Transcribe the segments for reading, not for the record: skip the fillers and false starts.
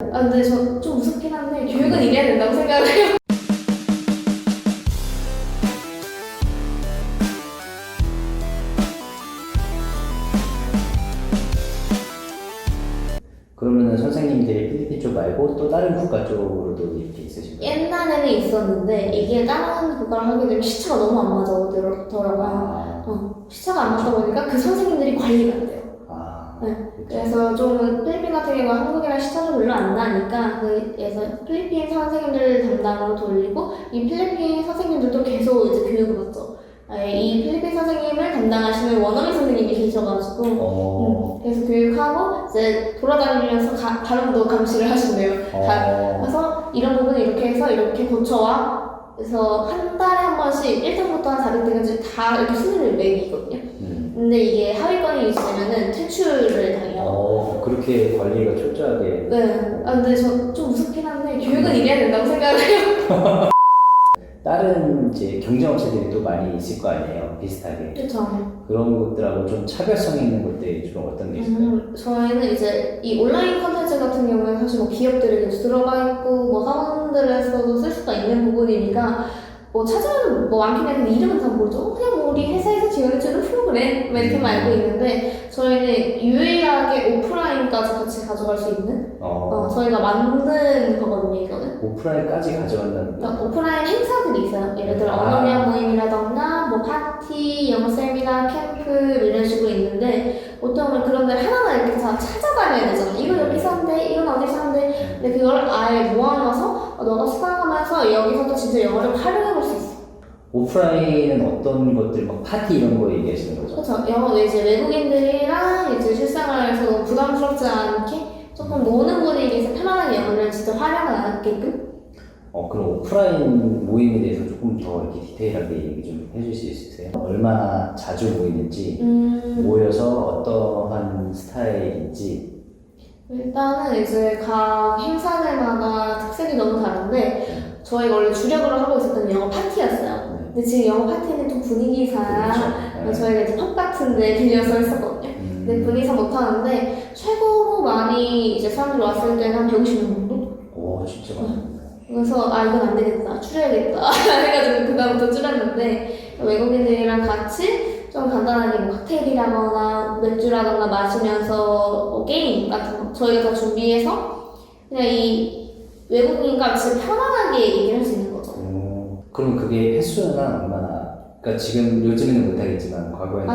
근데 저 좀 무섭긴 한데 교육은 이래야 된다고 생각을 해요. 그러면은 선생님들이 필리핀 쪽 말고 또 다른 국가 쪽으로도 이렇게 있으신가요? 옛날에는 있었는데 이게 다른 국가를 하게 되면 시차가 너무 안 맞아더라고요. 시차가 안 맞다 보니까 그 선생님들이 관리가 안 돼요. 네. 그래서 좀 필리핀 같은 경우는 한국이랑 시차도 별로 안 나니까 그래서 필리핀 선생님들 담당으로 돌리고 이 필리핀 선생님들도 계속 이제 교육을 받죠. 이 필리핀 선생님을 담당하시는 원어민 선생님이 계셔가지고 그래서 교육하고 이제 돌아다니면서 발음도 감시를 하신대요. 그래서 이런 부분 이렇게 해서 이렇게 고쳐와. 그래서 한 달에 한 번씩 1등부터 한 4등까지 다 이렇게 순위를 매기거든요. 근데 이게 하위권이 유지되면은 퇴출을 당해요. 그렇게 관리가 철저하게. 네. 근데 저 좀 무섭긴 한데 교육은 이래야 된다고 생각을 해요. 다른 이제 경쟁업체들이 또 많이 있을 거 아니에요, 비슷하게. 그렇죠. 그런 것들하고 좀 차별성 있는 것들이 좀 어떤 게 있을까요? 저희는 이제 이 온라인 컨텐츠 같은 경우에는 사실 뭐 기업들이 계속 들어가 있고 뭐 사원들에서도 쓸 수가 있는 부분이니까 뭐 찾으면 뭐 많긴 한데 이름은 다 모르죠. 그냥 뭐 우리 회사에서 지원해주는 프로그램 뭐 이렇게만 알고 있는데 저희는 유일하게 오프라인까지 같이 가져갈 수 있는 저희가 만든 거거든요, 이거는. 오프라인까지 가져간다는 거. 오프라인 행사들이 있어요. 예를 들어 언어교환 모임이라던가 뭐 파티, 영어 세미나, 캠프 이런 식으로 있는데 보통은 그런 데를 하나하나 이렇게 다 찾아다녀야 되잖아요. 이건 여기서 한대, 이건 어디서 한대. 근데 그걸 아예 모아놔서 너가 수강하면서 여기서도 진짜 영어를 활용해볼 수 있어. 오프라인은 어떤 것들, 막 파티 이런 거 얘기하시는 거죠? 그렇죠. 영어 이제 외국인들이랑 이제 실생활에서 부담스럽지 않게 조금 노는 분위기에서 편안하게 영어를 진짜 활용하게끔. 그럼 오프라인 모임에 대해서 조금 더 이렇게 디테일하게 얘기 좀 해줄 수 있으세요? 얼마나 자주 모이는지, 모여서 어떠한 스타일인지. 일단은 이제 각 행사들마다 특색이 너무 다른데 저희가 원래 주력으로 하고 있었던 영어 파티였어요. 근데 지금 영어 파티는 좀 분위기상 저희가 이제 펍 같은데 빌려서 했었거든요. 근데 분위기상 못하는데 최고로 많이 이제 사람들이 왔을 때는 한 150명 정도? 오, 진짜 많습니다. 그래서 이건 안 되겠다, 줄여야겠다 해가지고 그다음부터 줄였는데 외국인들이랑 같이 좀 간단하게 뭐 칵테일이라거나 맥주라거나 마시면서 뭐 게임 같은 거 저희가 다 준비해서 그냥 이 외국인과 진짜 편안하게 얘기를 할 수 있는 거죠. 그럼 그게 횟수는 얼마나? 그러니까 지금 요즘에는 못하겠지만 과거에는.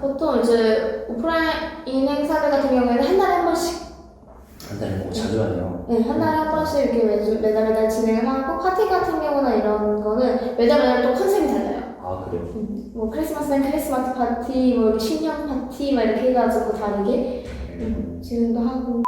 보통 이제 오프라인 행사들 같은 경우에는 한 달에 한 번씩. 한 달에 자주 하네요. 네, 한 달에 한 번씩 이렇게 매달 진행을 하고 파티 같은 경우나 이런 거는 매달 또 컨셉이 달라요. 그래요? 뭐 크리스마스는 크리스마스 파티, 뭐 신년 파티 막 이렇게 해가지고 다르게 진행도 하고.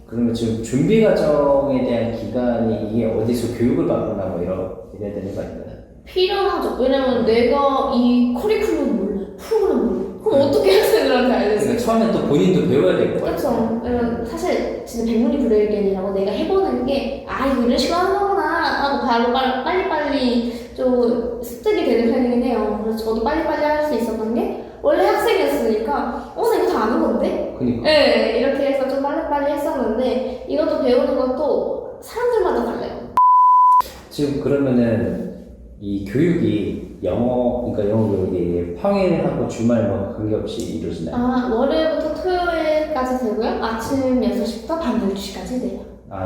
그러면 지금 준비 과정에 대한 기간이 이게 어디서 교육을 받거나 뭐 이래야 되는 거 아닌가요? 필요하죠. 왜냐면 내가 이 커리큘럼 몰라, 프로그램 몰라. 그럼 어떻게 학생들한테 알려줘? 그러니까 처음에 또 본인도 배워야 될 거 같아요. 그렇죠. 왜냐면 사실 진짜 백문이불여일견이라고 내가 해보는 게 이거 이런 식으로 하는 거구나 하고 바로 빨리빨리 좀 습득이 되는 편이긴 해요. 그래서 저도 빨리빨리 할 수 있었던 게 원래 학생이었으니까 나 이거 다 아는 건데? 그니까. 네, 이렇게 해서 좀 빨리빨리 했었는데 이것도 배우는 것도 사람들마다 달라요. 지금 그러면은 이 교육이 그러니까 영어 교육이 평일하고 주말 뭐 관계없이 이루어지나요? 월요일부터 토요일까지 되고요. 아침 6시부터 밤 12시까지 돼요.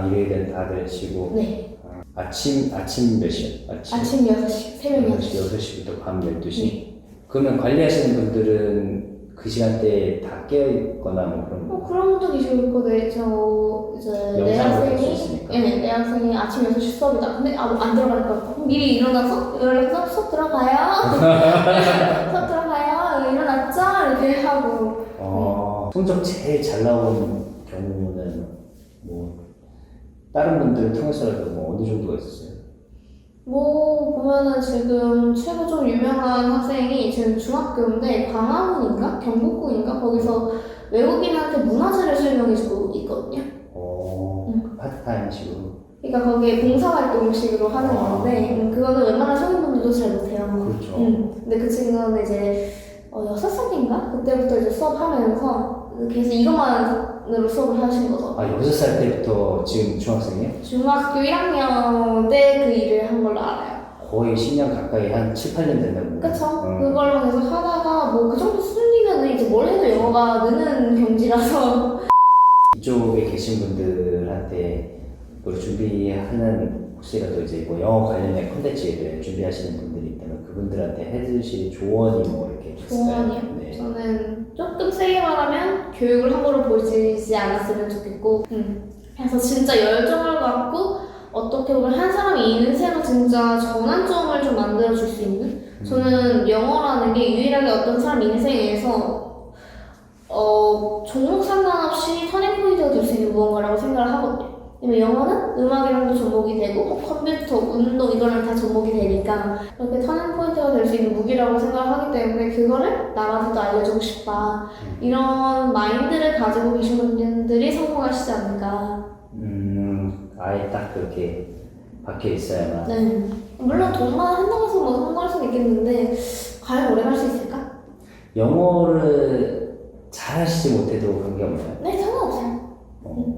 일요일은 다들 쉬고. 네. 아침 몇 시요? 아침 6시, 새벽 6시. 6시부터 밤 12시? 네. 그러면 관리하시는 분들은 그 시간대에 다 깨어있거나 뭐 그런 거? 그런 분도 계시고 네, 내 학생이 내 학생이 아침 6시 수업이다. 근데 안 들어갈 것 같아. 미리 일어나서 연락해서 수업 들어가요. 수업 들어가요. 일어났죠? 이렇게 하고. 성적 제일 잘 나온 경우는 뭐 다른 분들을 통해서라도 뭐 어느 정도가 있었어요? 뭐 보면은 지금 최고 좀 유명한 학생이 지금 중학교인데 광화문인가 경복궁인가 거기서 외국인한테 문화재를 설명해주고 있거든요. 파트타임식으로. 그러니까 거기에 봉사활동식으로 하는 건데 그거는 웬만한 성인분들도 잘 못해요. 그렇죠. 근데 그 친구는 이제 6살인가 그때부터 이제 수업하면서 계속 이것만 5살반으로 수업을 하신 거죠. 6살 때부터 지금 중학생이에요? 중학교 1학년 때 그 일을 한 걸로 알아요. 거의 10년 가까이 한 7, 8년 된다고. 그쵸? 그걸로 계속 하다가 뭐 그 정도 수준이면 이제 뭘 해도 영어가 느는 경지라서 이쪽에 계신 분들한테 뭐 준비하는 혹시라도 이제 뭐 영어 관련된 콘텐츠를 준비하시는 분들이 있다면 그분들한테 해주실 조언이 뭐 이렇게 있을까요? 조언이요? 네. 저는 조금 세게 말하면 교육을 함부로 보이지 않았으면 좋겠고 그래서 진짜 열정을 갖고 어떻게 보면 한 사람이 인생을 진짜 전환점을 좀 만들어줄 수 있는 저는 영어라는 게 유일하게 어떤 사람 인생에서 종목 상관없이 터닝포인트가 될 수 있는 무언가라고 생각을 하거든요. 왜냐면 영어는 음악이랑도 접목이 되고 컴퓨터, 운동 이거랑 다 접목이 되니까 이렇게 터닝포인트가 될 수 있는 무기라고 생각을 하기 때문에 그거를 남한테도 알려주고 싶다. 이런 마인드를 가지고 계신 분들이 성공하시지 않을까. 아예 딱 그렇게 박혀 있어야만. 네. 물론 돈만 한다고 해서 뭐 성공할 수는 있겠는데 과연 오래 갈 수 있을까? 영어를 잘 하시지 못해도 관계없나요? 네, 상관없어요.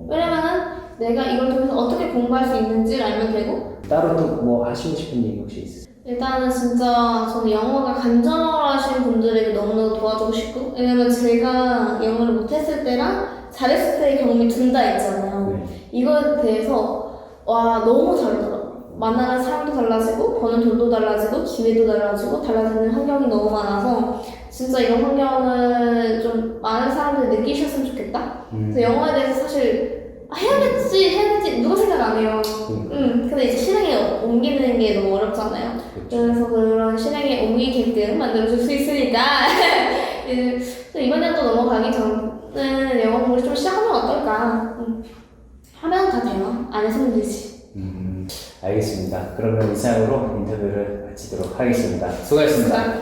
왜냐면은 내가 이걸 통해서 어떻게 공부할 수 있는지를 알면 되고 따로 또 뭐 하시고 싶은 얘기 혹시 있으세요? 일단은 진짜 저는 영어가 간절하신 분들에게 너무나도 도와주고 싶고 왜냐면 제가 영어를 못했을 때랑 잘했을 때의 경험이 둘 다 있잖아요. 네. 이거에 대해서 와 너무 다르더라고요. 만나는 사람도 달라지고 버는 돈도 달라지고 기회도 달라지고 달라지는 환경이 너무 많아서 진짜 이런 환경을 좀 많은 사람들이 느끼셨으면 좋겠다. 그래서 영어에 대해서 사실 해야겠지 누가 생각 안 해요. 근데 이제 실행에 옮기는 게 너무 어렵잖아요. 그래서 그런 실행에 옮기게끔 만들어줄 수 있으니까 이번 년도 넘어가기 전에 영어 공부를 좀 시작하면 어떨까? 하면 다 돼요. 안 했으면 되지. 알겠습니다. 그러면 이상으로 인터뷰를 마치도록 하겠습니다. 수고하셨습니다.